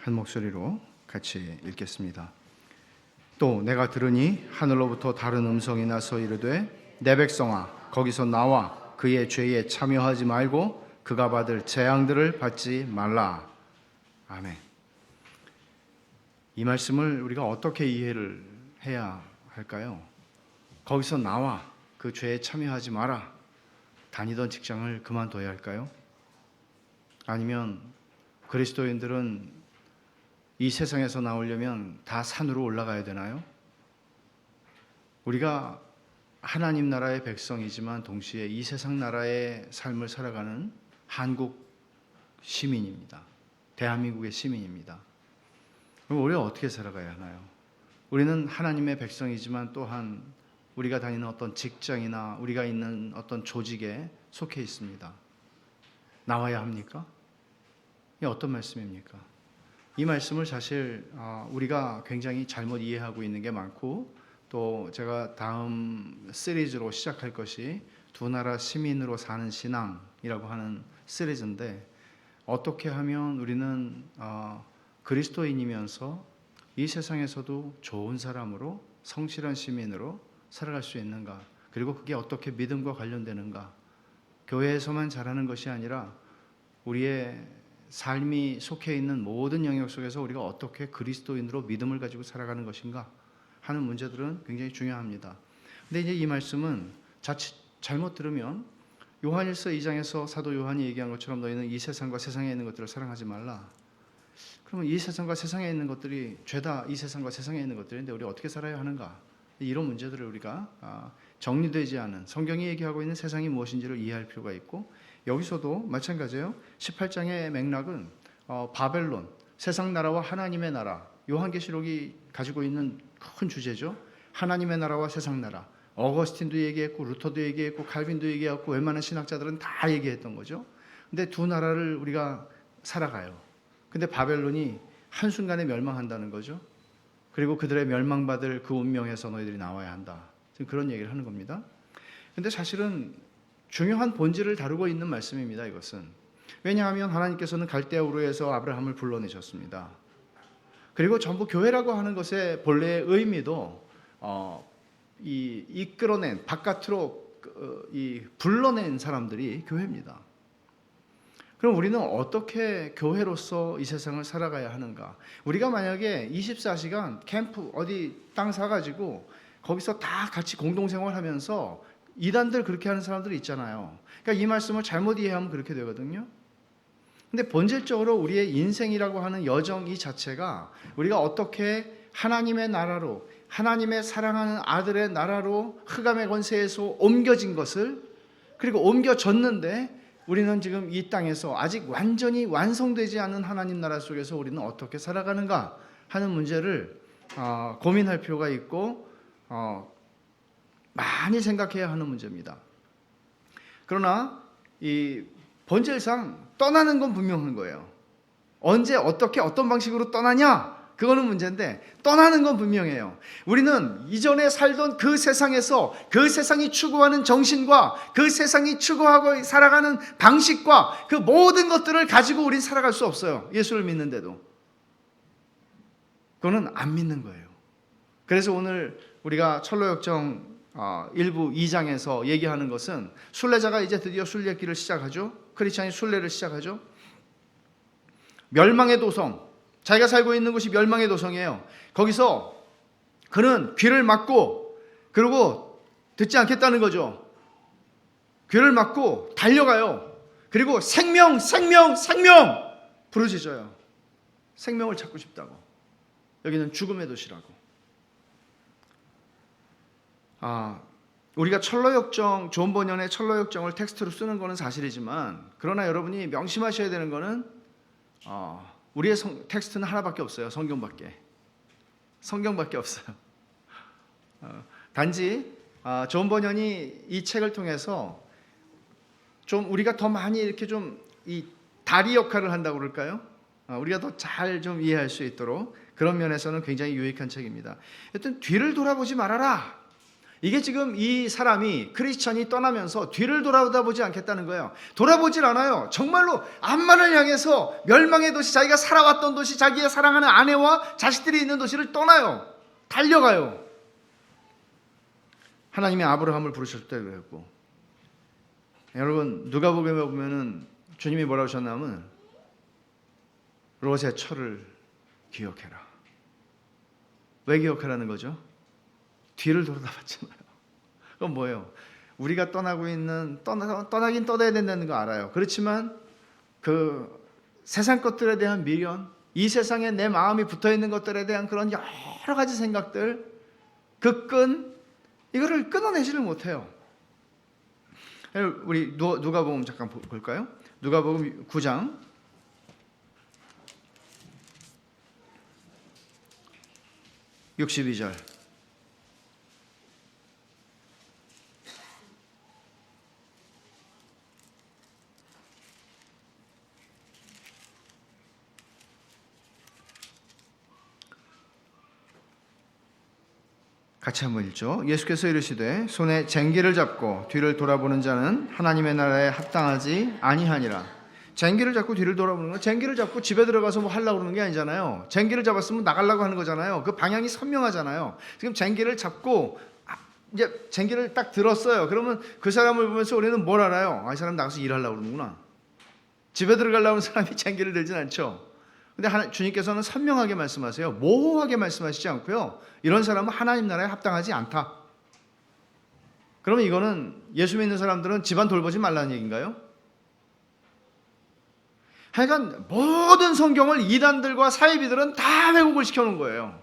한 목소리로 같이 읽겠습니다. 또 내가 들으니 하늘로부터 다른 음성이 나서 이르되 내 백성아 거기서 나와 그의 죄에 참여하지 말고 그가 받을 재앙들을 받지 말라. 아멘. 이 말씀을 우리가 어떻게 이해를 해야 할까요? 거기서 나와 그 죄에 참여하지 마라. 다니던 직장을 그만둬야 할까요? 아니면 그리스도인들은 이 세상에서 나오려면 다 산으로 올라가야 되나요? 우리가 하나님 나라의 백성이지만 동시에 이 세상 나라의 삶을 살아가는 한국 시민입니다. 대한민국의 시민입니다. 그럼 우리가 어떻게 살아가야 하나요? 우리는 하나님의 백성이지만 또한 우리가 다니는 어떤 직장이나 우리가 있는 어떤 조직에 속해 있습니다. 나와야 합니까? 이게 어떤 말씀입니까? 이 말씀을 사실 우리가 굉장히 잘못 이해하고 있는 게 많고, 또 제가 다음 시리즈로 시작할 것이 두 나라 시민으로 사는 신앙이라고 하는 시리즈인데, 어떻게 하면 우리는 그리스도인이면서 이 세상에서도 좋은 사람으로 성실한 시민으로 살아갈 수 있는가, 그리고 그게 어떻게 믿음과 관련되는가. 교회에서만 잘하는 것이 아니라 우리의 삶이 속해 있는 모든 영역 속에서 우리가 어떻게 그리스도인으로 믿음을 가지고 살아가는 것인가 하는 문제들은 굉장히 중요합니다. 근데 이제 이 말씀은 자칫 잘못 들으면 요한일서 2장에서 사도 요한이 얘기한 것처럼 너희는 이 세상과 세상에 있는 것들을 사랑하지 말라. 그러면 이 세상과 세상에 있는 것들이 죄다. 이 세상과 세상에 있는 것들인데 우리 어떻게 살아야 하는가? 이런 문제들을 우리가 정리되지 않은, 성경이 얘기하고 있는 세상이 무엇인지를 이해할 필요가 있고, 여기서도 마찬가지예요. 18장의 맥락은 바벨론, 세상 나라와 하나님의 나라, 요한계시록이 가지고 있는 큰 주제죠. 하나님의 나라와 세상 나라. 어거스틴도 얘기했고 루터도 얘기했고 칼빈도 얘기했고 웬만한 신학자들은 다 얘기했던 거죠. 근데 두 나라를 우리가 살아가요. 근데 바벨론이 한순간에 멸망한다는 거죠. 그리고 그들의 멸망받을 그 운명에서 너희들이 나와야 한다. 지금 그런 얘기를 하는 겁니다. 근데 사실은 중요한 본질을 다루고 있는 말씀입니다. 이것은. 왜냐하면 하나님께서는 갈대아 우르에서 아브라함을 불러내셨습니다. 그리고 전부 교회라고 하는 것의 본래의 의미도 이끌어낸, 바깥으로 불러낸 사람들이 교회입니다. 그럼 우리는 어떻게 교회로서 이 세상을 살아가야 하는가? 우리가 만약에 24시간 캠프 어디 땅 사가지고 거기서 다 같이 공동생활하면서, 이단들 그렇게 하는 사람들이 있잖아요. 그러니까 이 말씀을 잘못 이해하면 그렇게 되거든요. 근데 본질적으로 우리의 인생이라고 하는 여정 이 자체가 우리가 어떻게 하나님의 나라로, 하나님의 사랑하는 아들의 나라로 흑암의 권세에서 옮겨진 것을, 그리고 옮겨졌는데 우리는 지금 이 땅에서 아직 완전히 완성되지 않은 하나님 나라 속에서 우리는 어떻게 살아가는가 하는 문제를 고민할 필요가 있고 많이 생각해야 하는 문제입니다. 그러나 이 본질상 떠나는 건 분명한 거예요. 언제 어떻게 어떤 방식으로 떠나냐, 그거는 문제인데 떠나는 건 분명해요. 우리는 이전에 살던 그 세상에서 그 세상이 추구하는 정신과 그 세상이 추구하고 살아가는 방식과 그 모든 것들을 가지고 우린 살아갈 수 없어요. 예수를 믿는데도. 그거는 안 믿는 거예요. 그래서 오늘 우리가 철로역정 1부 2장에서 얘기하는 것은, 순례자가 이제 드디어 순례길을 시작하죠. 크리스찬이 순례를 시작하죠. 멸망의 도성, 자기가 살고 있는 곳이 멸망의 도성이에요. 거기서 그는 귀를 막고, 그리고 듣지 않겠다는 거죠. 귀를 막고 달려가요. 그리고 생명 부르짖어요. 생명을 찾고 싶다고. 여기는 죽음의 도시라고. 우리가 철로역정, 존 버년의 철로역정을 텍스트로 쓰는 것은 사실이지만, 그러나 여러분이 명심하셔야 되는 것은 우리의 텍스트는 하나밖에 없어요. 성경밖에 없어요. 단지 존 버년이 이 책을 통해서 좀 우리가 더 많이 이렇게 좀 이 다리 역할을 한다고 그럴까요? 우리가 더 잘 좀 이해할 수 있도록 그런 면에서는 굉장히 유익한 책입니다. 하여튼 뒤를 돌아보지 말아라. 이게 지금 이 사람이 크리스천이 떠나면서 뒤를 돌아보지 않겠다는 거예요. 돌아보질 않아요. 정말로 암만을 향해서 멸망의 도시, 자기가 살아왔던 도시, 자기의 사랑하는 아내와 자식들이 있는 도시를 떠나요. 달려가요. 하나님이 아브라함을 부르실 때 그랬고, 여러분 누가복음에 보면은 주님이 뭐라고 하셨냐면 롯의 철을 기억해라. 왜 기억하라는 거죠? 뒤를 돌아봤잖아요. 그건 뭐예요? 우리가 떠나고 있는 떠나긴 떠나야 된다는 거 알아요. 그렇지만 그 세상 것들에 대한 미련, 이 세상에 내 마음이 붙어 있는 것들에 대한 그런 여러 가지 생각들, 그 끈, 이거를 끊어내지를 못해요. 우리 누가복음 잠깐 볼까요? 누가복음 9장 62절. 같이 한번 읽죠. 예수께서 이르시되 손에 쟁기를 잡고 뒤를 돌아보는 자는 하나님의 나라에 합당하지 아니하니라. 쟁기를 잡고 뒤를 돌아보는 건 쟁기를 잡고 집에 들어가서 뭐 하려고 그러는 게 아니잖아요. 쟁기를 잡았으면 나가려고 하는 거잖아요. 그 방향이 선명하잖아요. 지금 쟁기를 잡고 이제 쟁기를 딱 들었어요. 그러면 그 사람을 보면서 우리는 뭘 알아요? 이 사람 나가서 일하려고 그러는구나. 집에 들어가려고 하는 사람이 쟁기를 들진 않죠. 근데 주님께서는 선명하게 말씀하세요. 모호하게 말씀하시지 않고요. 이런 사람은 하나님 나라에 합당하지 않다. 그러면 이거는 예수 믿는 사람들은 집안 돌보지 말라는 얘기인가요? 하여간 모든 성경을 이단들과 사이비들은 다 왜곡을 시켜놓은 거예요.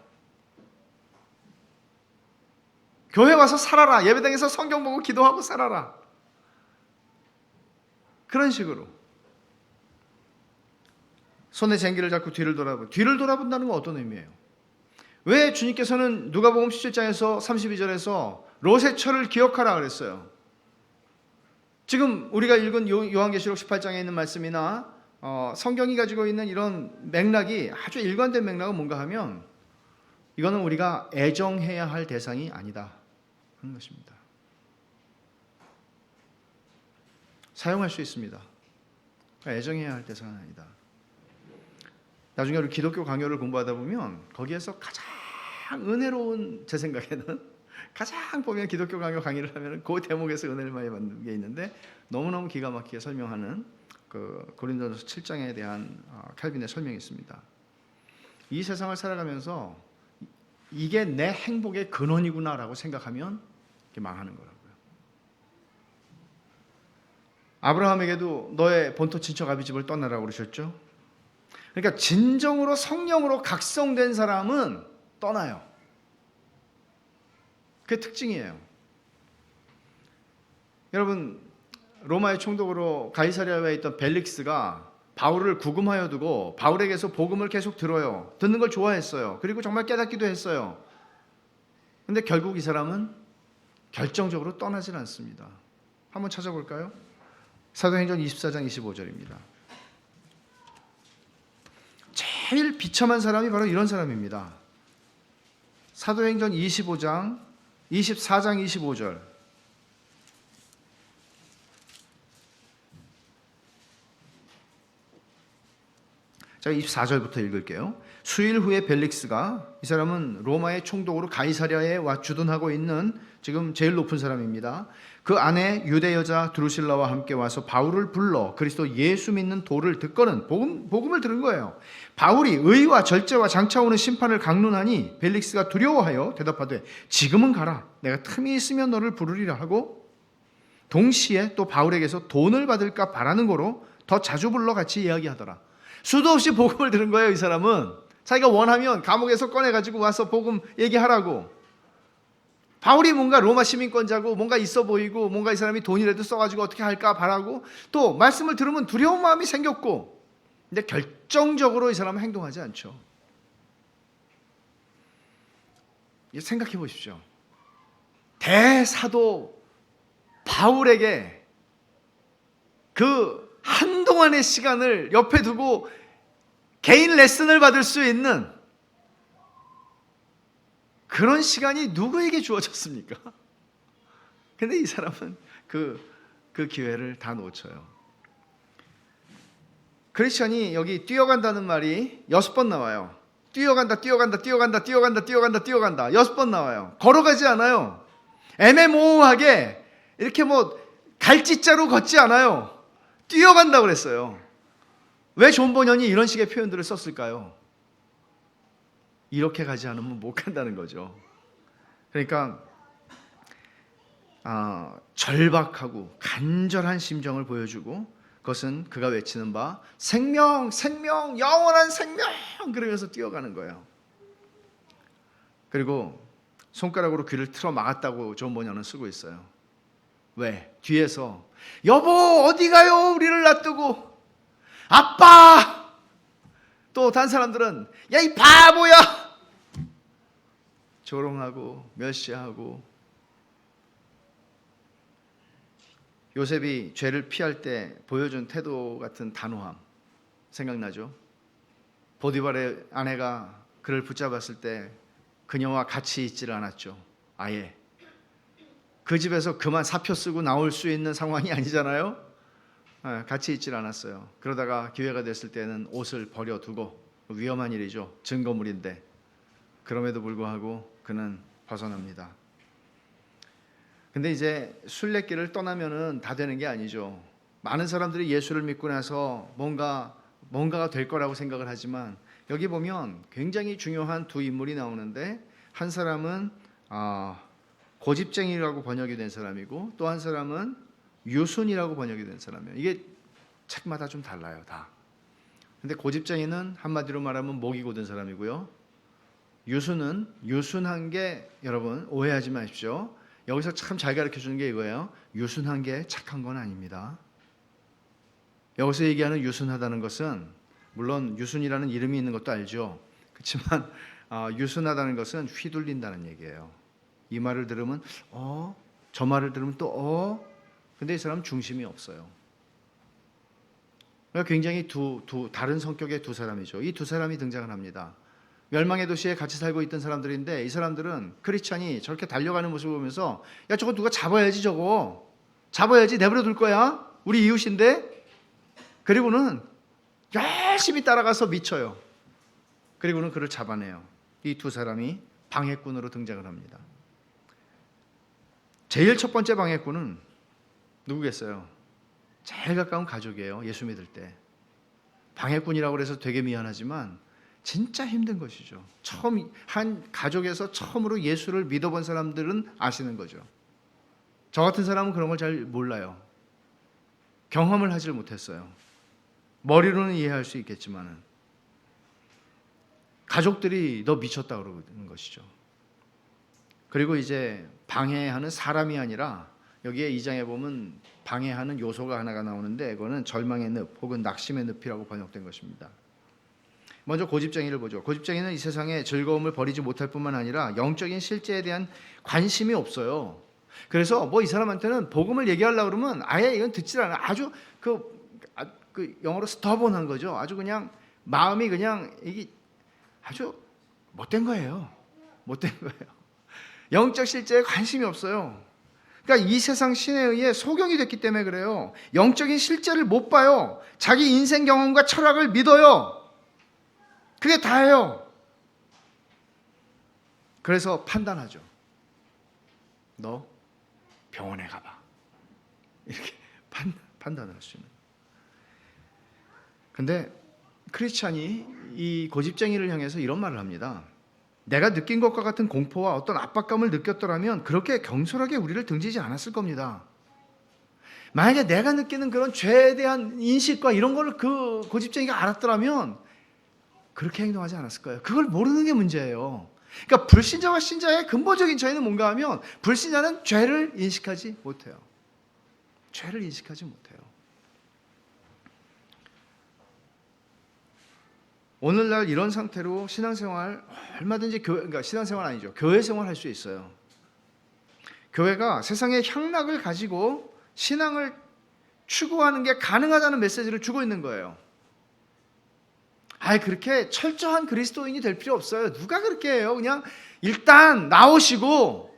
교회 와서 살아라. 예배당에서 성경 보고 기도하고 살아라. 그런 식으로. 손에 쟁기를 잡고 뒤를 돌아본다는 건 어떤 의미예요? 왜 주님께서는 누가복음 17장에서 32절에서 롯의 철을 기억하라 그랬어요? 지금 우리가 읽은 요한계시록 18장에 있는 말씀이나 성경이 가지고 있는 이런 맥락이 아주 일관된 맥락은 뭔가 하면 이거는 우리가 애정해야 할 대상이 아니다 하는 것입니다. 사용할 수 있습니다. 애정해야 할 대상은 아니다. 나중에 우리 기독교 강요를 공부하다 보면 거기에서 가장 은혜로운, 제 생각에는 가장 보면 기독교 강요 강의를 하면 그 대목에서 은혜를 많이 받는 게 있는데 너무너무 기가 막히게 설명하는 그 고린도전서 7장에 대한 칼빈의 설명이 있습니다. 이 세상을 살아가면서 이게 내 행복의 근원이구나라고 생각하면 이렇게 망하는 거라고요. 아브라함에게도 너의 본토 친척 아비 집을 떠나라고 그러셨죠. 그러니까 진정으로 성령으로 각성된 사람은 떠나요. 그게 특징이에요. 여러분, 로마의 총독으로 가이사랴에 있던 벨릭스가 바울을 구금하여 두고 바울에게서 복음을 계속 들어요. 듣는 걸 좋아했어요. 그리고 정말 깨닫기도 했어요. 근데 결국 이 사람은 결정적으로 떠나질 않습니다. 한번 찾아볼까요? 사도행전 24장 25절입니다. 제일 비참한 사람이 바로 이런 사람입니다. 사도행전 24장 25절. 제가 24절부터 읽을게요. 수일 후에 벨릭스가, 이 사람은 로마의 총독으로 가이사랴에 와 주둔하고 있는 지금 제일 높은 사람입니다. 그 안에 유대 여자 드루실라와 함께 와서 바울을 불러 그리스도 예수 믿는 도를 듣고는 복음을 들은 거예요. 바울이 의와 절제와 장차 오는 심판을 강론하니 벨릭스가 두려워하여 대답하되 지금은 가라. 내가 틈이 있으면 너를 부르리라 하고 동시에 또 바울에게서 돈을 받을까 바라는 거로 더 자주 불러 같이 이야기하더라. 수도 없이 복음을 들은 거예요. 이 사람은 자기가 원하면 감옥에서 꺼내가지고 와서 복음 얘기하라고. 바울이 뭔가 로마 시민권자고 뭔가 있어 보이고 뭔가 이 사람이 돈이라도 써가지고 어떻게 할까 바라고 또 말씀을 들으면 두려운 마음이 생겼고, 근데 결정적으로 이 사람은 행동하지 않죠. 생각해 보십시오. 대사도 바울에게 그 한동안의 시간을 옆에 두고 개인 레슨을 받을 수 있는 그런 시간이 누구에게 주어졌습니까? 근데 이 사람은 그 기회를 다 놓쳐요. 크리스천이 여기 뛰어간다는 말이 6번 나와요. 뛰어간다 6번 나와요. 걸어가지 않아요. 애매모호하게 이렇게 뭐 갈짓자로 걷지 않아요. 뛰어간다고 그랬어요. 왜 존 번연이 이런 식의 표현들을 썼을까요? 이렇게 가지 않으면 못 간다는 거죠. 그러니까 절박하고 간절한 심정을 보여주고, 그것은 그가 외치는 바 생명, 생명, 영원한 생명, 그러면서 뛰어가는 거예요. 그리고 손가락으로 귀를 틀어 막았다고 존 번연은 쓰고 있어요. 왜? 뒤에서 여보 어디 가요? 우리를 놔두고. 아빠! 또 다른 사람들은 야 이 바보야! 조롱하고 멸시하고. 요셉이 죄를 피할 때 보여준 태도 같은 단호함 생각나죠? 보디발의 아내가 그를 붙잡았을 때 그녀와 같이 있지를 않았죠. 아예 그 집에서 그만 사표 쓰고 나올 수 있는 상황이 아니잖아요. 같이 있질 않았어요. 그러다가 기회가 됐을 때는 옷을 버려두고, 위험한 일이죠. 증거물인데. 그럼에도 불구하고 그는 벗어납니다. 근데 이제 순례길을 떠나면은 다 되는 게 아니죠. 많은 사람들이 예수를 믿고 나서 뭔가가 될 거라고 생각을 하지만, 여기 보면 굉장히 중요한 두 인물이 나오는데, 한 사람은 고집쟁이라고 번역이 된 사람이고, 또 한 사람은 유순이라고 번역이 된 사람이에요. 이게 책마다 좀 달라요, 다. 근데 고집쟁이는 한마디로 말하면 목이 고든 사람이고요. 유순은 유순한 게, 여러분 오해하지 마십시오. 여기서 참 잘 가르쳐 주는 게 이거예요. 유순한 게 착한 건 아닙니다. 여기서 얘기하는 유순하다는 것은, 물론 유순이라는 이름이 있는 것도 알죠. 그렇지만 유순하다는 것은 휘둘린다는 얘기예요. 이 말을 들으면 저 말을 들으면 또 근데 이 사람은 중심이 없어요. 그러니까 굉장히 다른 성격의 두 사람이죠. 이 두 사람이 등장을 합니다. 멸망의 도시에 같이 살고 있던 사람들인데, 이 사람들은 크리스찬이 저렇게 달려가는 모습을 보면서 야 저거 누가 잡아야지, 저거 잡아야지, 내버려 둘 거야, 우리 이웃인데. 그리고는 열심히 따라가서 미쳐요. 그리고는 그를 잡아내요. 이 두 사람이 방해꾼으로 등장을 합니다. 제일 첫 번째 방해꾼은 누구겠어요? 제일 가까운 가족이에요. 예수 믿을 때. 방해꾼이라고 해서 되게 미안하지만 진짜 힘든 것이죠. 처음 한 가족에서 처음으로 예수를 믿어본 사람들은 아시는 거죠. 저 같은 사람은 그런 걸 잘 몰라요. 경험을 하질 못했어요. 머리로는 이해할 수 있겠지만은 가족들이 너 미쳤다 그러는 것이죠. 그리고 이제 방해하는 사람이 아니라, 여기에 2장에 보면 방해하는 요소가 하나가 나오는데, 이거는 절망의 늪 혹은 낙심의 늪이라고 번역된 것입니다. 먼저 고집쟁이를 보죠. 고집쟁이는 이 세상에 즐거움을 버리지 못할 뿐만 아니라 영적인 실제에 대한 관심이 없어요. 그래서 이 사람한테는 복음을 얘기하려고 그러면 아예 이건 듣질 않아요. 아주 그 영어로 스터본한 거죠. 아주 그냥 마음이 그냥 이게 아주 못된 거예요. 못된 거예요. 영적 실제에 관심이 없어요. 그러니까 이 세상 신에 의해 소경이 됐기 때문에 그래요. 영적인 실제를 못 봐요. 자기 인생 경험과 철학을 믿어요. 그게 다예요. 그래서 판단하죠. 너 병원에 가봐. 이렇게 판단을 할 수 있는. 근데 크리스찬이 이 고집쟁이를 향해서 이런 말을 합니다. 내가 느낀 것과 같은 공포와 어떤 압박감을 느꼈더라면 그렇게 경솔하게 우리를 등지지 않았을 겁니다. 만약에 내가 느끼는 그런 죄에 대한 인식과 이런 걸 그 고집쟁이가 알았더라면 그렇게 행동하지 않았을 거예요. 그걸 모르는 게 문제예요. 그러니까 불신자와 신자의 근본적인 차이는 뭔가 하면, 불신자는 죄를 인식하지 못해요. 죄를 인식하지 못해요. 오늘날 이런 상태로 신앙생활 얼마든지 그러니까 신앙생활 아니죠. 교회 생활 할 수 있어요. 교회가 세상의 향락을 가지고 신앙을 추구하는 게 가능하다는 메시지를 주고 있는 거예요. 그렇게 철저한 그리스도인이 될 필요 없어요. 누가 그렇게 해요? 그냥 일단 나오시고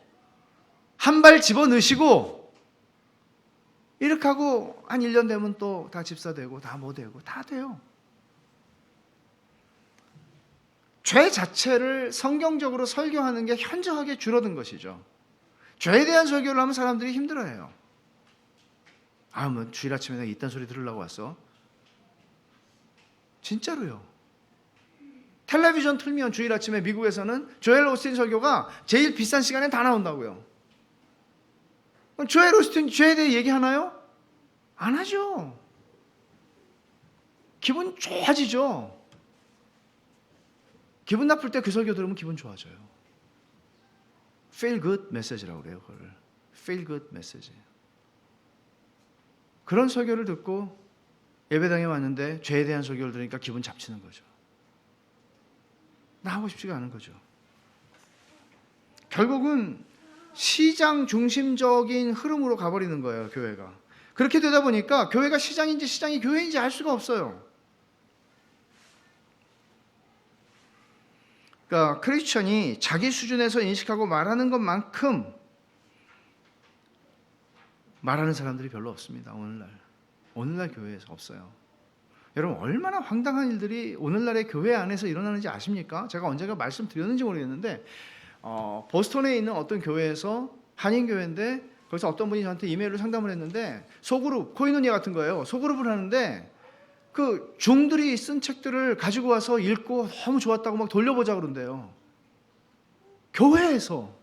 한 발 집어넣으시고 이렇게 하고 한 1년 되면 또 다 집사되고 다 뭐 되고 다 돼요. 죄 자체를 성경적으로 설교하는 게 현저하게 줄어든 것이죠. 죄에 대한 설교를 하면 사람들이 힘들어해요. 뭐 주일 아침에 내가 이딴 소리 들으려고 왔어. 진짜로요. 텔레비전 틀면 주일 아침에 미국에서는 조엘 오스틴 설교가 제일 비싼 시간에 다 나온다고요. 조엘 오스틴 죄에 대해 얘기하나요? 안 하죠. 기분 좋아지죠. 기분 나쁠 때 그 설교 들으면 기분 좋아져요. Feel good 메시지라고 그래요. 그걸. Feel good 메시지. 그런 설교를 듣고 예배당에 왔는데 죄에 대한 설교를 들으니까 기분 잡치는 거죠. 나 하고 싶지가 않은 거죠. 결국은 시장 중심적인 흐름으로 가버리는 거예요, 교회가. 그렇게 되다 보니까 교회가 시장인지 시장이 교회인지 알 수가 없어요. 그러니까 크리스천이 자기 수준에서 인식하고 말하는 것만큼 말하는 사람들이 별로 없습니다. 오늘날 교회에서 없어요. 여러분 얼마나 황당한 일들이 오늘날의 교회 안에서 일어나는지 아십니까? 제가 언젠가 말씀드렸는지 모르겠는데 보스턴에 있는 어떤 교회에서 한인교회인데 거기서 어떤 분이 저한테 이메일로 상담을 했는데 소그룹, 코이노니아 같은 거예요. 소그룹을 하는데 그 중들이 쓴 책들을 가지고 와서 읽고 너무 좋았다고 막 돌려보자 그런대요. 교회에서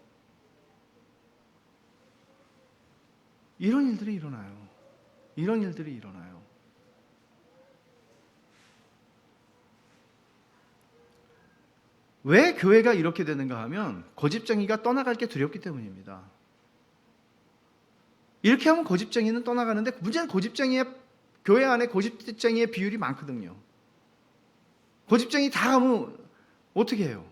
이런 일들이 일어나요. 이런 일들이 일어나요. 왜 교회가 이렇게 되는가 하면 고집쟁이가 떠나갈 게 두렵기 때문입니다. 이렇게 하면 고집쟁이는 떠나가는데 문제는 교회 안에 고집쟁이의 비율이 많거든요. 고집쟁이 다 가면 어떻게 해요?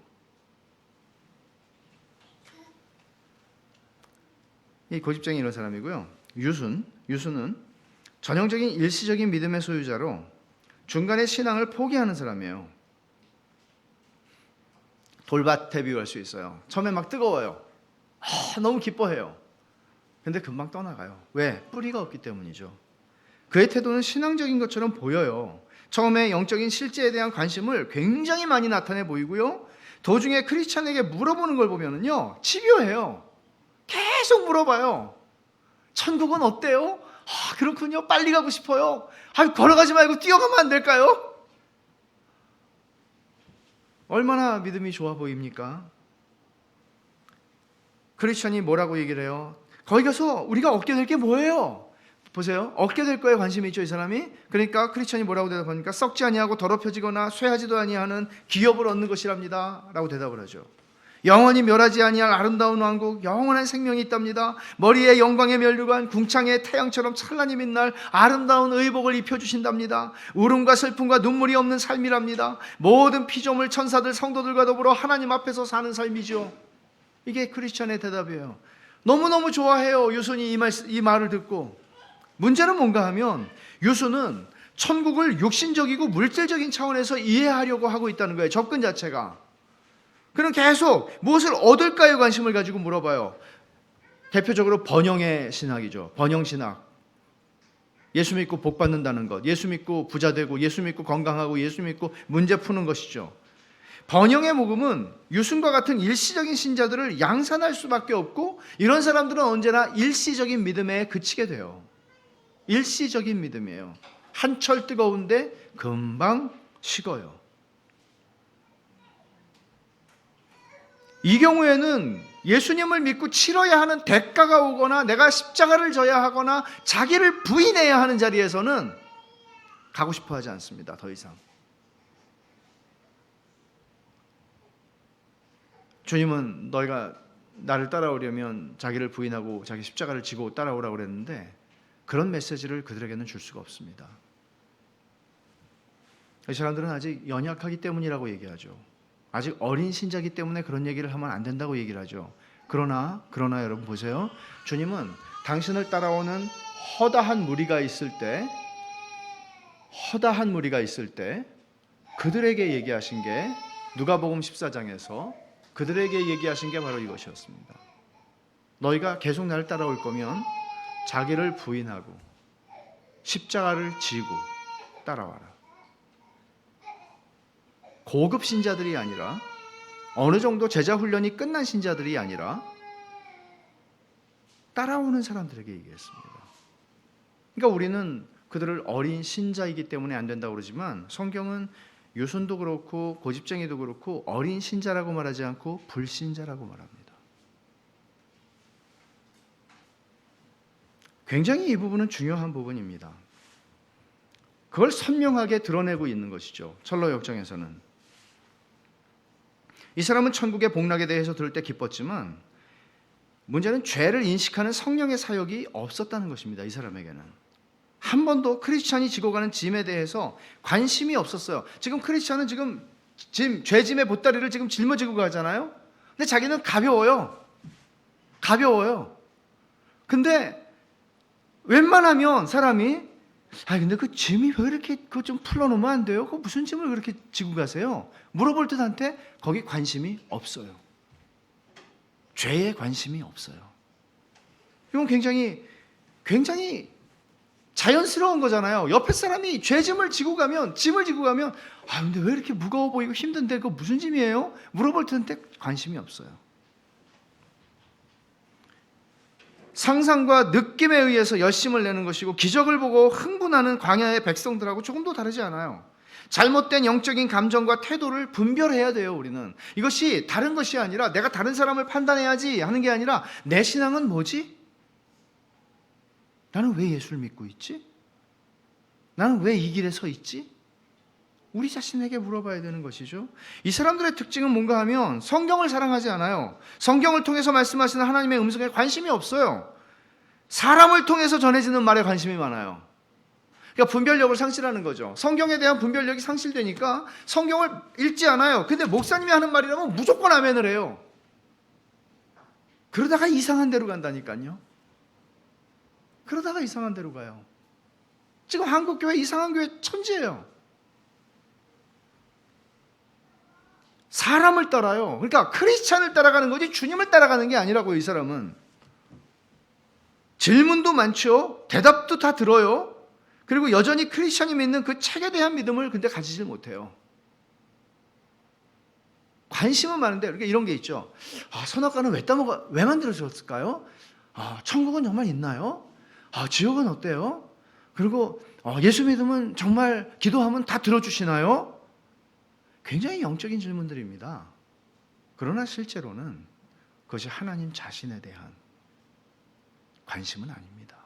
이 고집쟁이 이런 사람이고요. 유수는 전형적인 일시적인 믿음의 소유자로 중간에 신앙을 포기하는 사람이에요. 돌밭에 비유할 수 있어요. 처음에 막 뜨거워요. 너무 기뻐해요. 근데 금방 떠나가요. 왜? 뿌리가 없기 때문이죠. 그의 태도는 신앙적인 것처럼 보여요. 처음에 영적인 실제에 대한 관심을 굉장히 많이 나타내 보이고요. 도중에 크리스찬에게 물어보는 걸 보면은요, 집요해요. 계속 물어봐요. 천국은 어때요? 그렇군요. 빨리 가고 싶어요. 걸어가지 말고 뛰어가면 안 될까요? 얼마나 믿음이 좋아 보입니까? 크리스찬이 뭐라고 얘기를 해요? 거기 가서 우리가 얻게 될 게 뭐예요? 보세요. 얻게 될 거에 관심이 있죠, 이 사람이. 그러니까 크리스찬이 뭐라고 대답하니까 썩지 아니하고 더럽혀지거나 쇠하지도 아니하는 기업을 얻는 것이랍니다 라고 대답을 하죠. 영원히 멸하지 아니할 아름다운 왕국, 영원한 생명이 있답니다. 머리에 영광의 면류관, 궁창에 태양처럼 찬란히 빛날 아름다운 의복을 입혀주신답니다. 울음과 슬픔과 눈물이 없는 삶이랍니다. 모든 피조물, 천사들, 성도들과 더불어 하나님 앞에서 사는 삶이죠. 이게 크리스찬의 대답이에요. 너무너무 좋아해요, 유순이 이 말을 듣고. 문제는 뭔가 하면 유수는 천국을 육신적이고 물질적인 차원에서 이해하려고 하고 있다는 거예요. 접근 자체가. 그는 계속 무엇을 얻을까에 관심을 가지고 물어봐요. 대표적으로 번영의 신학이죠. 번영신학. 예수 믿고 복 받는다는 것, 예수 믿고 부자 되고, 예수 믿고 건강하고, 예수 믿고 문제 푸는 것이죠. 번영의 복음은 유순과 같은 일시적인 신자들을 양산할 수밖에 없고, 이런 사람들은 언제나 일시적인 믿음에 그치게 돼요. 일시적인 믿음이에요. 한철 뜨거운데 금방 식어요. 이 경우에는 예수님을 믿고 치러야 하는 대가가 오거나 내가 십자가를 져야 하거나 자기를 부인해야 하는 자리에서는 가고 싶어 하지 않습니다. 더 이상. 주님은 너희가 나를 따라오려면 자기를 부인하고 자기 십자가를 지고 따라오라고 그랬는데 그런 메시지를 그들에게는 줄 수가 없습니다. 이 사람들은 아직 연약하기 때문이라고 얘기하죠. 아직 어린 신자기 때문에 그런 얘기를 하면 안 된다고 얘기를 하죠. 그러나 여러분 보세요. 주님은 당신을 따라오는 허다한 무리가 있을 때 그들에게 얘기하신 게 누가복음 14장에서 그들에게 얘기하신 게 바로 이것이었습니다. 너희가 계속 나를 따라올 거면 자기를 부인하고 십자가를 지고 따라와라. 고급 신자들이 아니라, 어느 정도 제자 훈련이 끝난 신자들이 아니라 따라오는 사람들에게 얘기했습니다. 그러니까 우리는 그들을 어린 신자이기 때문에 안 된다고 그러지만, 성경은 유순도 그렇고 고집쟁이도 그렇고 어린 신자라고 말하지 않고 불신자라고 말합니다. 굉장히 이 부분은 중요한 부분입니다. 그걸 선명하게 드러내고 있는 것이죠. 철로 역정에서는. 이 사람은 천국의 복락에 대해서 들을 때 기뻤지만 문제는 죄를 인식하는 성령의 사역이 없었다는 것입니다. 이 사람에게는 한 번도 크리스찬이 지고 가는 짐에 대해서 관심이 없었어요. 지금 크리스찬은 지금 죄짐의 보따리를 지금 짊어지고 가잖아요. 근데 자기는 가벼워요. 근데 웬만하면 사람이 근데 그 짐이 왜 이렇게 그거 좀 풀어놓으면 안 돼요? 그 무슨 짐을 그렇게 지고 가세요? 물어볼 듯한테 거기 관심이 없어요. 죄에 관심이 없어요. 이건 굉장히 자연스러운 거잖아요. 옆에 사람이 짐을 지고 가면 근데 왜 이렇게 무거워 보이고 힘든데 그거 무슨 짐이에요? 물어볼 듯한테 관심이 없어요. 상상과 느낌에 의해서 열심을 내는 것이고 기적을 보고 흥분하는 광야의 백성들하고 조금도 다르지 않아요. 잘못된 영적인 감정과 태도를 분별해야 돼요. 우리는 이것이 다른 것이 아니라 내가 다른 사람을 판단해야지 하는 게 아니라 내 신앙은 뭐지? 나는 왜 예수를 믿고 있지? 나는 왜 이 길에 서 있지? 우리 자신에게 물어봐야 되는 것이죠. 이 사람들의 특징은 뭔가 하면 성경을 사랑하지 않아요. 성경을 통해서 말씀하시는 하나님의 음성에 관심이 없어요. 사람을 통해서 전해지는 말에 관심이 많아요. 그러니까 분별력을 상실하는 거죠. 성경에 대한 분별력이 상실되니까 성경을 읽지 않아요. 근데 목사님이 하는 말이라면 무조건 아멘을 해요. 그러다가 이상한 데로 간다니까요. 그러다가 이상한 데로 가요. 지금 한국교회 이상한 교회 천지예요. 사람을 따라요. 그러니까 크리스찬을 따라가는 거지 주님을 따라가는 게 아니라고요. 이 사람은 질문도 많죠. 대답도 다 들어요. 그리고 여전히 크리스찬이 믿는 그 책에 대한 믿음을 근데 가지질 못해요. 관심은 많은데 그러니까 이런 게 있죠. 선악과는 왜 만들어졌을까요? 천국은 정말 있나요? 지옥은 어때요? 그리고 예수 믿으면 정말 기도하면 다 들어주시나요? 굉장히 영적인 질문들입니다. 그러나 실제로는 그것이 하나님 자신에 대한 관심은 아닙니다.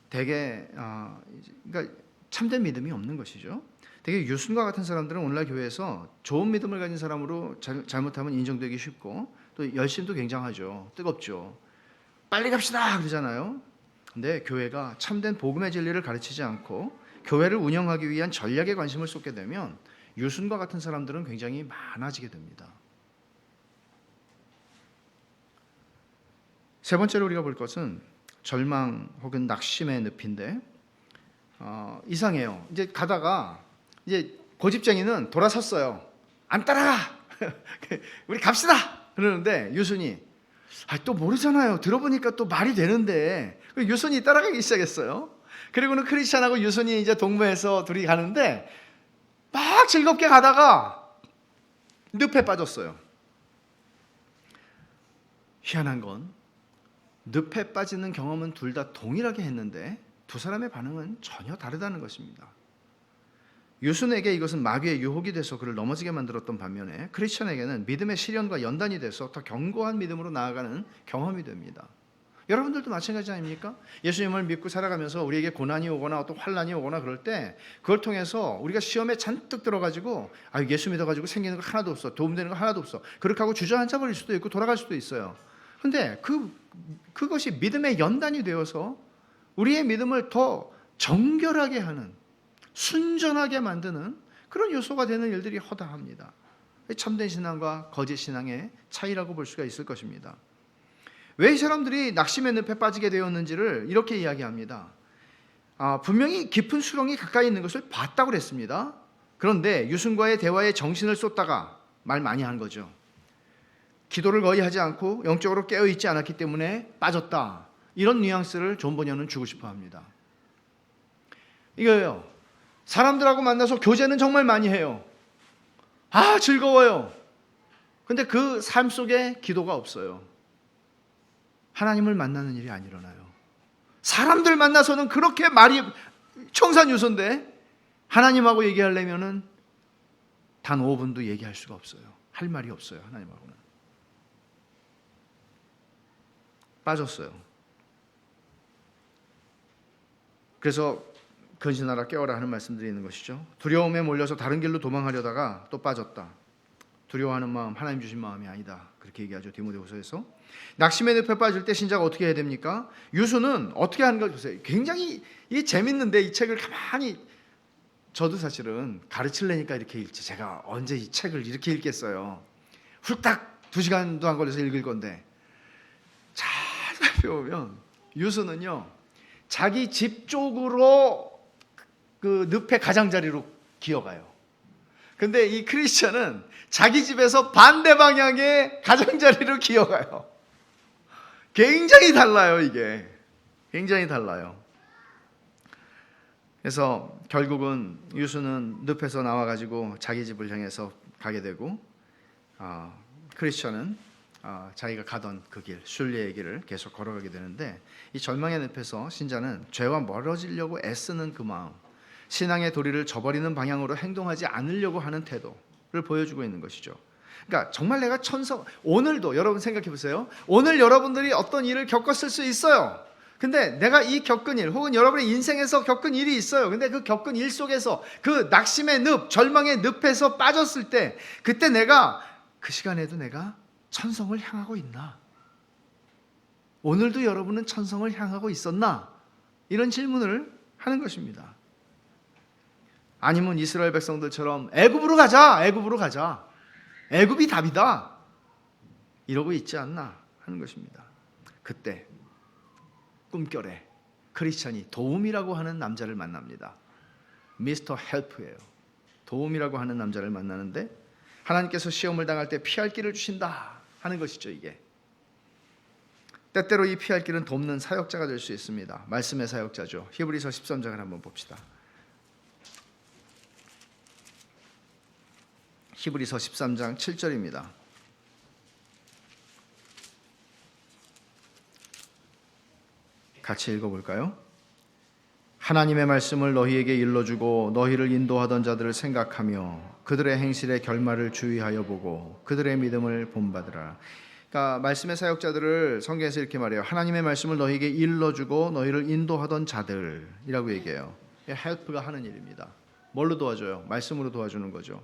되게 그러니까 참된 믿음이 없는 것이죠. 되게 유순과 같은 사람들은 오늘날 교회에서 좋은 믿음을 가진 사람으로 잘못하면 인정되기 쉽고 또 열심도 굉장하죠. 뜨겁죠. 빨리 갑시다 그러잖아요. 근데 교회가 참된 복음의 진리를 가르치지 않고 교회를 운영하기 위한 전략에 관심을 쏟게 되면 유순과 같은 사람들은 굉장히 많아지게 됩니다. 세 번째로 우리가 볼 것은 절망 혹은 낙심의 늪인데 이상해요. 이제 가다가 이제 고집쟁이는 돌아섰어요. 안 따라가. 우리 갑시다. 그러는데 유순이 또 모르잖아요. 들어보니까 또 말이 되는데 유순이 따라가기 시작했어요. 그리고는 크리스찬하고 유순이 이제 동무해서 둘이 가는데 막 즐겁게 가다가 늪에 빠졌어요. 희한한 건 늪에 빠지는 경험은 둘 다 동일하게 했는데 두 사람의 반응은 전혀 다르다는 것입니다. 유순에게 이것은 마귀의 유혹이 돼서 그를 넘어지게 만들었던 반면에 크리스찬에게는 믿음의 시련과 연단이 돼서 더 견고한 믿음으로 나아가는 경험이 됩니다. 여러분들도 마찬가지 아닙니까? 예수님을 믿고 살아가면서 우리에게 고난이 오거나 어떤 환난이 오거나 그럴 때 그걸 통해서 우리가 시험에 잔뜩 들어가지고 예수 믿어가지고 생기는 거 하나도 없어, 도움되는 거 하나도 없어, 그렇게 하고 주저앉아 버릴 수도 있고 돌아갈 수도 있어요. 근데 그것이 믿음의 연단이 되어서 우리의 믿음을 더 정결하게 하는, 순전하게 만드는 그런 요소가 되는 일들이 허다합니다. 참된 신앙과 거짓 신앙의 차이라고 볼 수가 있을 것입니다. 왜 이 사람들이 낙심의 늪에 빠지게 되었는지를 이렇게 이야기합니다. 분명히 깊은 수렁이 가까이 있는 것을 봤다고 그랬습니다. 그런데 유순과의 대화에 정신을 쏟다가 말 많이 한 거죠. 기도를 거의 하지 않고 영적으로 깨어있지 않았기 때문에 빠졌다. 이런 뉘앙스를 존 번연은 주고 싶어 합니다. 이거예요. 사람들하고 만나서 교제는 정말 많이 해요. 즐거워요. 근데 그 삶 속에 기도가 없어요. 하나님을 만나는 일이 안 일어나요. 사람들 만나서는 그렇게 말이 청산유소인데 하나님하고 얘기하려면은 단 5분도 얘기할 수가 없어요. 할 말이 없어요. 하나님하고는. 빠졌어요. 그래서 근신하라 깨어라 하는 말씀드리는 것이죠. 두려움에 몰려서 다른 길로 도망하려다가 또 빠졌다. 두려워하는 마음 하나님 주신 마음이 아니다. 그렇게 얘기하죠. 디모데후서에서. 낙심의 늪에 빠질 때 신자가 어떻게 해야 됩니까? 유수는 어떻게 하는 걸 보세요. 굉장히 이게 재밌는데 이 책을 가만히 저도 사실은 가르치려니까 이렇게 읽지. 제가 언제 이 책을 이렇게 읽겠어요. 훌딱 2시간도 안 걸려서 읽을 건데 잘 살펴보면 유수는요 자기 집 쪽으로 그 늪의 가장자리로 기어가요. 근데 이 크리스천은 자기 집에서 반대 방향의 가장자리로 기어가요. 굉장히 달라요, 이게. 굉장히 달라요. 그래서 결국은 유수는 늪에서 나와가지고 자기 집을 향해서 가게 되고, 크리스천은 자기가 가던 그 길, 순례의 길을 계속 걸어가게 되는데, 이 절망의 늪에서 신자는 죄와 멀어지려고 애쓰는 그 마음, 신앙의 도리를 저버리는 방향으로 행동하지 않으려고 하는 태도를 보여주고 있는 것이죠. 그러니까 정말 내가 오늘도 여러분 생각해 보세요. 오늘 여러분들이 어떤 일을 겪었을 수 있어요. 근데 내가 이 겪은 일 혹은 여러분의 인생에서 겪은 일이 있어요. 근데 그 겪은 일 속에서 그 낙심의 늪, 절망의 늪에서 빠졌을 때 그때 내가 그 시간에도 내가 천성을 향하고 있나? 오늘도 여러분은 천성을 향하고 있었나? 이런 질문을 하는 것입니다. 아니면 이스라엘 백성들처럼 애굽으로 가자, 애굽으로 가자, 애굽이 답이다 이러고 있지 않나 하는 것입니다. 그때 꿈결에 크리스천이 도움이라고 하는 남자를 만납니다. 미스터 헬프예요. 도움이라고 하는 남자를 만나는데 하나님께서 시험을 당할 때 피할 길을 주신다 하는 것이죠. 이게 때때로 이 피할 길은 돕는 사역자가 될 수 있습니다. 말씀의 사역자죠. 히브리서 13장을 한번 봅시다. 히브리서 13장 7절입니다. 같이 읽어볼까요? 하나님의 말씀을 너희에게 일러주고 너희를 인도하던 자들을 생각하며 그들의 행실의 결말을 주의하여 보고 그들의 믿음을 본받으라. 그러니까 말씀의 사역자들을 성경에서 이렇게 말해요. 하나님의 말씀을 너희에게 일러주고 너희를 인도하던 자들이라고 얘기해요. 헬프가 하는 일입니다. 뭘로 도와줘요? 말씀으로 도와주는 거죠.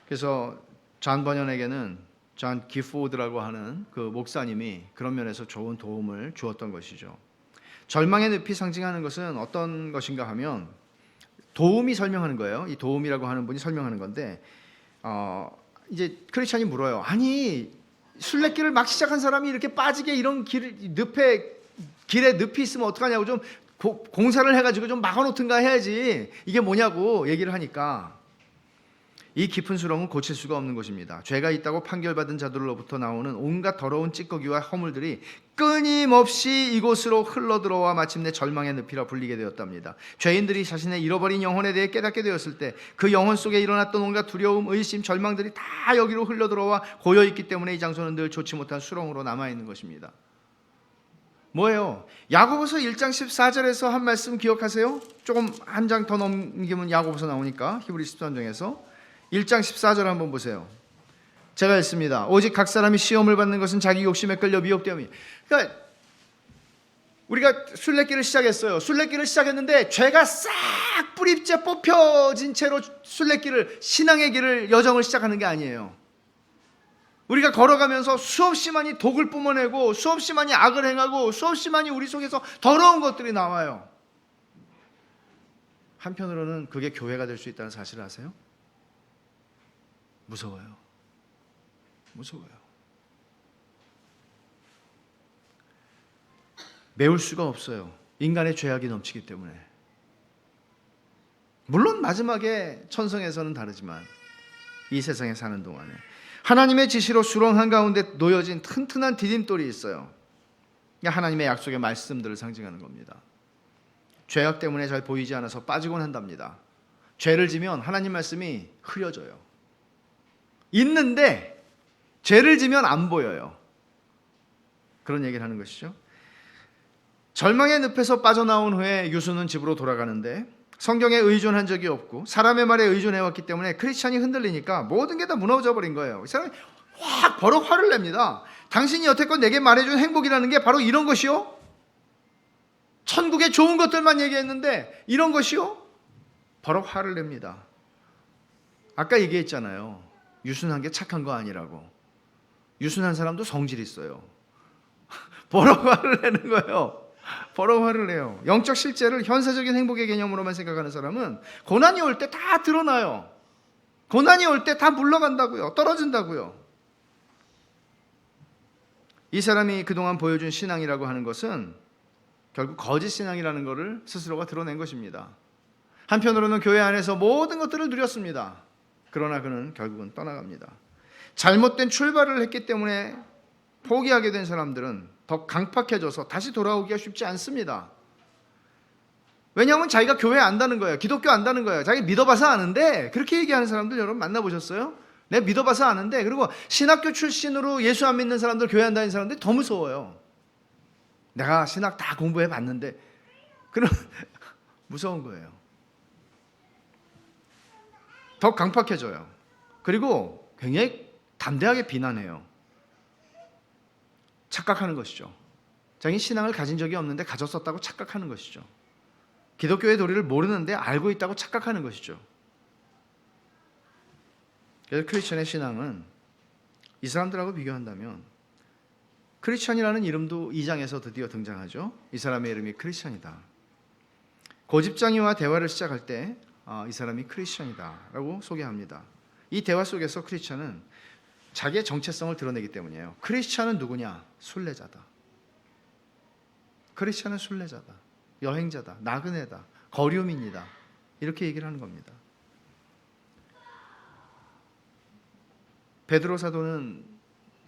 그래서 존 번연에게는 존 기포드라고 하는 그 목사님이 그런 면에서 좋은 도움을 주었던 것이죠. 절망의 늪이 상징하는 것은 어떤 것인가 하면 도움이 설명하는 거예요. 이 도움이라고 하는 분이 설명하는 건데 이제 크리스찬이 물어요. 아니 순례길을 막 시작한 사람이 이렇게 빠지게 이런 길에 늪이 있으면 어떡하냐고 좀 공사를 해가지고 좀 막아놓든가 해야지 이게 뭐냐고 얘기를 하니까 이 깊은 수렁은 고칠 수가 없는 것입니다. 죄가 있다고 판결받은 자들로부터 나오는 온갖 더러운 찌꺼기와 허물들이 끊임없이 이곳으로 흘러들어와 마침내 절망의 늪이라 불리게 되었답니다. 죄인들이 자신의 잃어버린 영혼에 대해 깨닫게 되었을 때 그 영혼 속에 일어났던 온갖 두려움, 의심, 절망들이 다 여기로 흘러들어와 고여있기 때문에 이 장소는 늘 좋지 못한 수렁으로 남아있는 것입니다. 뭐예요? 야고보서 1장 14절에서 한 말씀 기억하세요? 조금 한 장 더 넘기면 야고보서 나오니까 히브리 13장에서 1장 14절 한번 보세요. 제가 읽습니다. 오직 각 사람이 시험을 받는 것은 자기 욕심에 끌려 미혹되음이. 그러니까 우리가 순례길을 시작했어요. 순례길을 시작했는데 죄가 싹 뿌리째 뽑혀진 채로 순례길을 신앙의 길을 여정을 시작하는 게 아니에요. 우리가 걸어가면서 수없이 많이 독을 뿜어내고 수없이 많이 악을 행하고 수없이 많이 우리 속에서 더러운 것들이 나와요. 한편으로는 그게 교회가 될 수 있다는 사실을 아세요? 무서워요. 무서워요. 메울 수가 없어요. 인간의 죄악이 넘치기 때문에. 물론 마지막에 천성에서는 다르지만 이 세상에 사는 동안에 하나님의 지시로 수렁 한가운데 놓여진 튼튼한 디딤돌이 있어요. 하나님의 약속의 말씀들을 상징하는 겁니다. 죄악 때문에 잘 보이지 않아서 빠지곤 한답니다. 죄를 지면 하나님 말씀이 흐려져요. 있는데 죄를 지면 안 보여요. 그런 얘기를 하는 것이죠. 절망의 늪에서 빠져나온 후에 유수는 집으로 돌아가는데 성경에 의존한 적이 없고 사람의 말에 의존해왔기 때문에 크리스찬이 흔들리니까 모든 게 다 무너져 버린 거예요. 이 사람이 확 버럭 화를 냅니다. 당신이 여태껏 내게 말해준 행복이라는 게 바로 이런 것이요? 천국의 좋은 것들만 얘기했는데 이런 것이요? 버럭 화를 냅니다. 아까 얘기했잖아요. 유순한 게 착한 거 아니라고. 유순한 사람도 성질이 있어요. 버럭 화를 내는 거예요. 버럭 화를 내요. 영적 실제를 현세적인 행복의 개념으로만 생각하는 사람은 고난이 올 때 다 드러나요. 고난이 올 때 다 물러간다고요. 떨어진다고요. 이 사람이 그동안 보여준 신앙이라고 하는 것은 결국 거짓 신앙이라는 것을 스스로가 드러낸 것입니다. 한편으로는 교회 안에서 모든 것들을 누렸습니다. 그러나 그는 결국은 떠나갑니다. 잘못된 출발을 했기 때문에 포기하게 된 사람들은 더 강팍해져서 다시 돌아오기가 쉽지 않습니다. 왜냐하면 자기가 교회 안다는 거예요. 기독교 안다는 거예요. 자기 믿어봐서 아는데, 그렇게 얘기하는 사람들 여러분 만나보셨어요? 내가 믿어봐서 아는데, 그리고 신학교 출신으로 예수 안 믿는 사람들, 교회 안 다니는 사람들이 더 무서워요. 내가 신학 다 공부해 봤는데, 그런 무서운 거예요. 더 강팍해져요. 그리고 굉장히 담대하게 비난해요. 착각하는 것이죠. 자기 신앙을 가진 적이 없는데 가졌었다고 착각하는 것이죠. 기독교의 도리를 모르는데 알고 있다고 착각하는 것이죠. 그래서 크리스천의 신앙은 이 사람들하고 비교한다면, 크리스천이라는 이름도 2장에서 드디어 등장하죠. 이 사람의 이름이 크리스천이다. 고집장이와 대화를 시작할 때 이 사람이 크리스천이다 라고 소개합니다. 이 대화 속에서 크리스천은 자기의 정체성을 드러내기 때문이에요. 크리스천은 누구냐? 순례자다. 크리스천은 순례자다. 여행자다. 나그네다. 거류민이다. 이렇게 얘기를 하는 겁니다. 베드로 사도는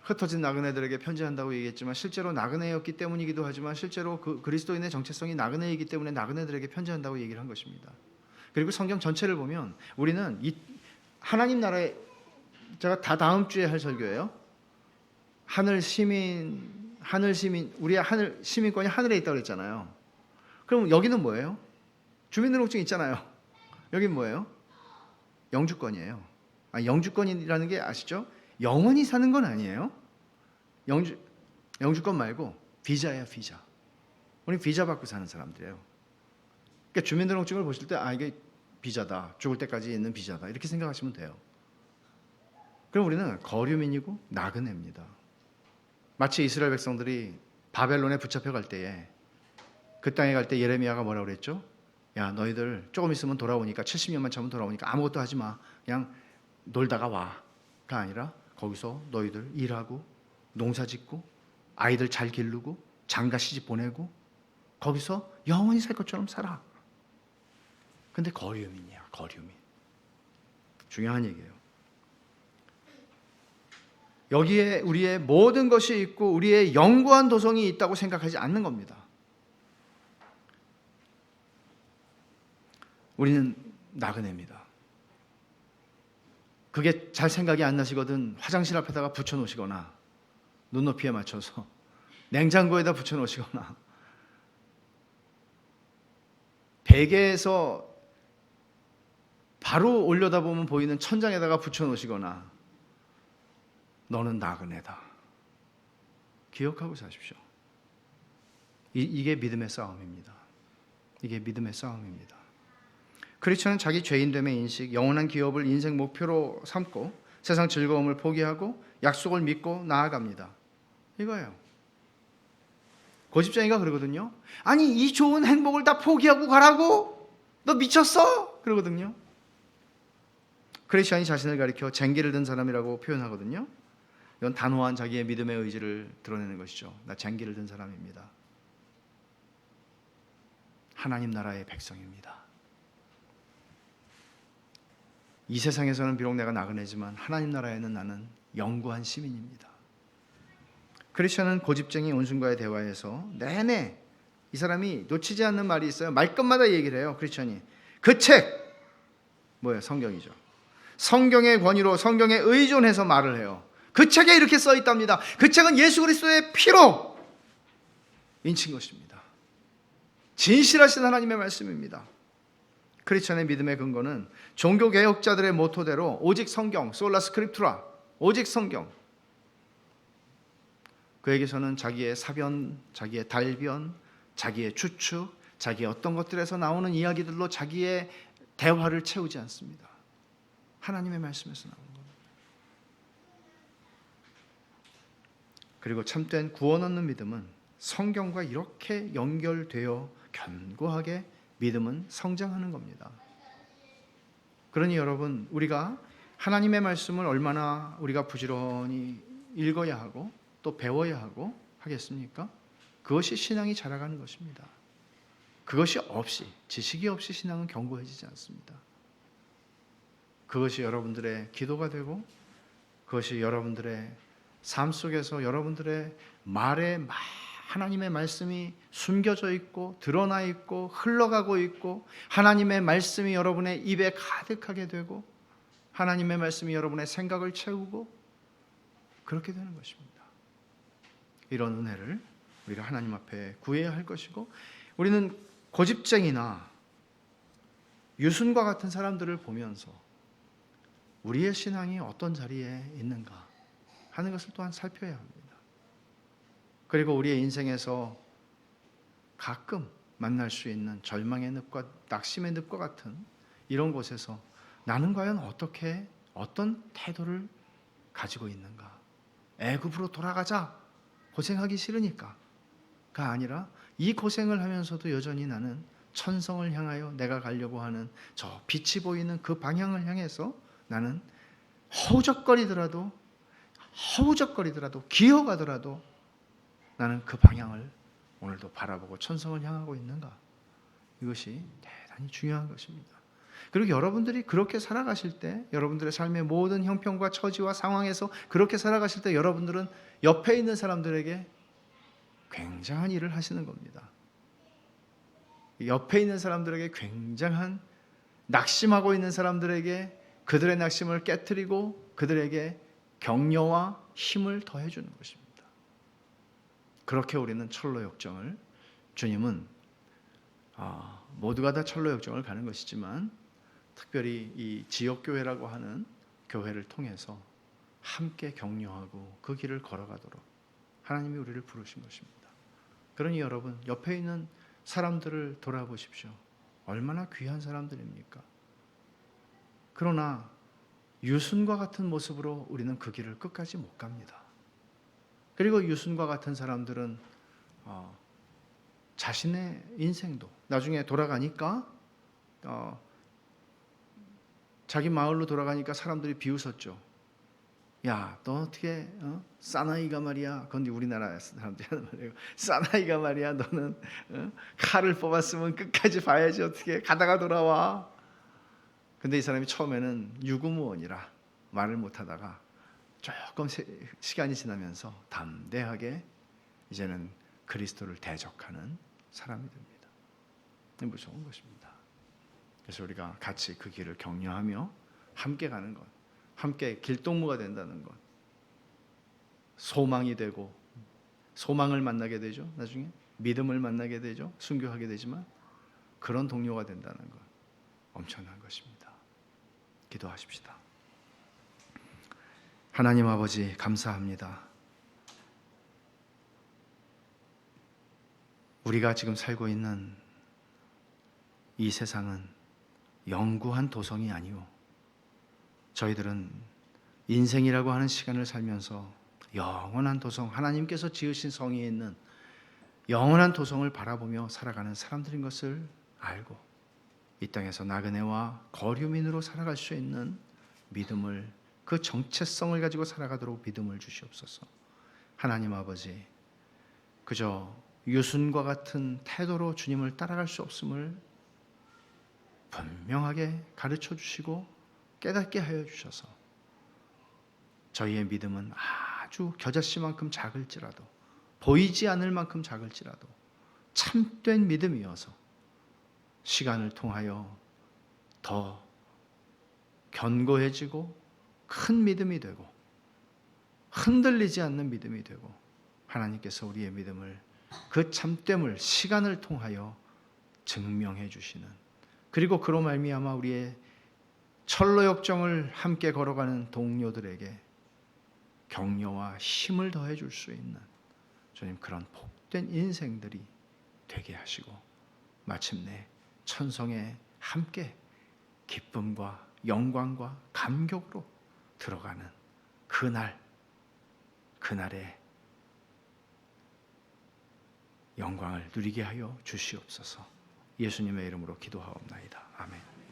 흩어진 나그네들에게 편지한다고 얘기했지만 실제로 나그네였기 때문이기도 하지만 실제로 그 그리스도인의 정체성이 나그네이기 때문에 나그네들에게 편지한다고 얘기를 한 것입니다. 그리고 성경 전체를 보면 우리는 이 하나님 나라의, 제가 다 다음 주에 할 설교예요. 하늘 시민, 우리의 하늘 시민권이 하늘에 있다고 그랬잖아요. 그럼 여기는 뭐예요? 주민등록증 있잖아요. 여긴 뭐예요? 영주권이에요. 영주권이라는 게 아시죠? 영원히 사는 건 아니에요. 영주권 말고 비자예요, 비자. 우리 비자 받고 사는 사람들이에요. 그러니까 주민등록증을 보실 때 이게 비자다. 죽을 때까지 있는 비자다. 이렇게 생각하시면 돼요. 그럼 우리는 거류민이고 나그네입니다. 마치 이스라엘 백성들이 바벨론에 붙잡혀 갈 때에, 그 땅에 갈 때 예레미야가 뭐라고 그랬죠? 야, 너희들 조금 있으면 돌아오니까, 70년만 참으면 돌아오니까 아무것도 하지 마. 그냥 놀다가 와가 아니라 거기서 너희들 일하고 농사 짓고 아이들 잘 기르고 장가 시집 보내고 거기서 영원히 살 것처럼 살아. 근데 거류민이야, 거류민. 중요한 얘기예요. 여기에 우리의 모든 것이 있고 우리의 영구한 도성이 있다고 생각하지 않는 겁니다. 우리는 나그네입니다. 그게 잘 생각이 안 나시거든 화장실 앞에다가 붙여놓으시거나 눈높이에 맞춰서 냉장고에다 붙여놓으시거나 베개에서 바로 올려다보면 보이는 천장에다가 붙여놓으시거나 너는 나그네다. 기억하고 사십시오. 이게 믿음의 싸움입니다. 이게 믿음의 싸움입니다. 크리스천은 자기 죄인됨의 인식, 영원한 기업을 인생 목표로 삼고 세상 즐거움을 포기하고 약속을 믿고 나아갑니다. 이거예요. 고집장이가 그러거든요. 아니 이 좋은 행복을 다 포기하고 가라고? 너 미쳤어? 그러거든요. 크리스천이 자신을 가리켜 쟁기를 든 사람이라고 표현하거든요. 이건 단호한 자기의 믿음의 의지를 드러내는 것이죠. 나 쟁기를 든 사람입니다. 하나님 나라의 백성입니다. 이 세상에서는 비록 내가 나그네지만 하나님 나라에는 나는 영구한 시민입니다. 크리스천은 고집쟁이 온순과의 대화에서 내내 이 사람이 놓치지 않는 말이 있어요. 말끝마다 얘기를 해요. 크리스천이 그 책 뭐예요? 성경이죠. 성경의 권위로 성경에 의존해서 말을 해요. 그 책에 이렇게 써 있답니다. 그 책은 예수 그리스도의 피로 인친 것입니다. 진실하신 하나님의 말씀입니다. 크리스천의 믿음의 근거는 종교개혁자들의 모토대로 오직 성경, 솔라 스크립투라, 오직 성경. 그에게서는 자기의 사변, 자기의 달변, 자기의 추측, 자기의 어떤 것들에서 나오는 이야기들로 자기의 대화를 채우지 않습니다. 하나님의 말씀에서 나오는 겁니다. 그리고 참된 구원 얻는 믿음은 성경과 이렇게 연결되어 견고하게 믿음은 성장하는 겁니다. 그러니 여러분, 우리가 하나님의 말씀을 얼마나 우리가 부지런히 읽어야 하고 또 배워야 하고 하겠습니까? 그것이 신앙이 자라가는 것입니다. 그것이 없이, 지식이 없이 신앙은 견고해지지 않습니다. 그것이 여러분들의 기도가 되고 그것이 여러분들의 삶 속에서 여러분들의 말에 하나님의 말씀이 숨겨져 있고 드러나 있고 흘러가고 있고 하나님의 말씀이 여러분의 입에 가득하게 되고 하나님의 말씀이 여러분의 생각을 채우고 그렇게 되는 것입니다. 이런 은혜를 우리가 하나님 앞에 구해야 할 것이고, 우리는 고집쟁이나 유순과 같은 사람들을 보면서 우리의 신앙이 어떤 자리에 있는가 하는 것을 또한 살펴야 합니다. 그리고 우리의 인생에서 가끔 만날 수 있는 절망의 늪과 낙심의 늪과 같은 이런 곳에서 나는 과연 어떤 태도를 가지고 있는가? 애굽으로 돌아가자. 고생하기 싫으니까가 아니라 이 고생을 하면서도 여전히 나는 천성을 향하여 내가 가려고 하는 저 빛이 보이는 그 방향을 향해서 나는 허우적거리더라도 기어가더라도 나는 그 방향을 오늘도 바라보고 천성을 향하고 있는가? 이것이 대단히 중요한 것입니다. 그리고 여러분들이 그렇게 살아가실 때, 여러분들의 삶의 모든 형편과 처지와 상황에서 그렇게 살아가실 때 여러분들은 옆에 있는 사람들에게 굉장한 일을 하시는 겁니다. 옆에 있는 사람들에게 굉장한, 낙심하고 있는 사람들에게 그들의 낙심을 깨트리고 그들에게 격려와 힘을 더해주는 것입니다. 그렇게 우리는 철로 역정을, 주님은 모두가 다 철로 역정을 가는 것이지만 특별히 이 지역교회라고 하는 교회를 통해서 함께 격려하고 그 길을 걸어가도록 하나님이 우리를 부르신 것입니다. 그러니 여러분, 옆에 있는 사람들을 돌아보십시오. 얼마나 귀한 사람들입니까? 그러나 유순과 같은 모습으로 우리는 그 길을 끝까지 못 갑니다. 그리고 유순과 같은 사람들은 자신의 인생도 나중에 돌아가니까 자기 마을로 돌아가니까 사람들이 비웃었죠. 야, 너 어떻게 사나이가 말이야. 그런데 우리나라 사람들이 하는 말이에요. 사나이가 말이야. 너는 칼을 뽑았으면 끝까지 봐야지. 어떻게 가다가 돌아와. 근데 이 사람이 처음에는 유구무원이라 말을 못하다가 조금 시간이 지나면서 담대하게 이제는 그리스도를 대적하는 사람이 됩니다. 무서운 것입니다. 그래서 우리가 같이 그 길을 격려하며 함께 가는 것, 함께 길동무가 된다는 것, 소망이 되고 소망을 만나게 되죠. 나중에 믿음을 만나게 되죠. 순교하게 되지만 그런 동료가 된다는 것, 엄청난 것입니다. 기도하십시다. 하나님 아버지, 감사합니다. 우리가 지금 살고 있는 이 세상은 영구한 도성이 아니오, 저희들은 인생이라고 하는 시간을 살면서 영원한 도성, 하나님께서 지으신 성에 있는 영원한 도성을 바라보며 살아가는 사람들인 것을 알고 이 땅에서 나그네와 거류민으로 살아갈 수 있는 믿음을, 그 정체성을 가지고 살아가도록 믿음을 주시옵소서. 하나님 아버지, 그저 유순과 같은 태도로 주님을 따라갈 수 없음을 분명하게 가르쳐 주시고 깨닫게 하여 주셔서 저희의 믿음은 아주 겨자씨만큼 작을지라도, 보이지 않을 만큼 작을지라도 참된 믿음이어서 시간을 통하여 더 견고해지고 큰 믿음이 되고 흔들리지 않는 믿음이 되고, 하나님께서 우리의 믿음을, 그 참됨을 시간을 통하여 증명해 주시는, 그리고 그로 말미암아 우리의 철로 역정을 함께 걸어가는 동료들에게 격려와 힘을 더해 줄 수 있는 주님, 그런 복된 인생들이 되게 하시고 마침내 천성에 함께 기쁨과 영광과 감격으로 들어가는 그날의 영광을 누리게 하여 주시옵소서. 예수님의 이름으로 기도하옵나이다. 아멘.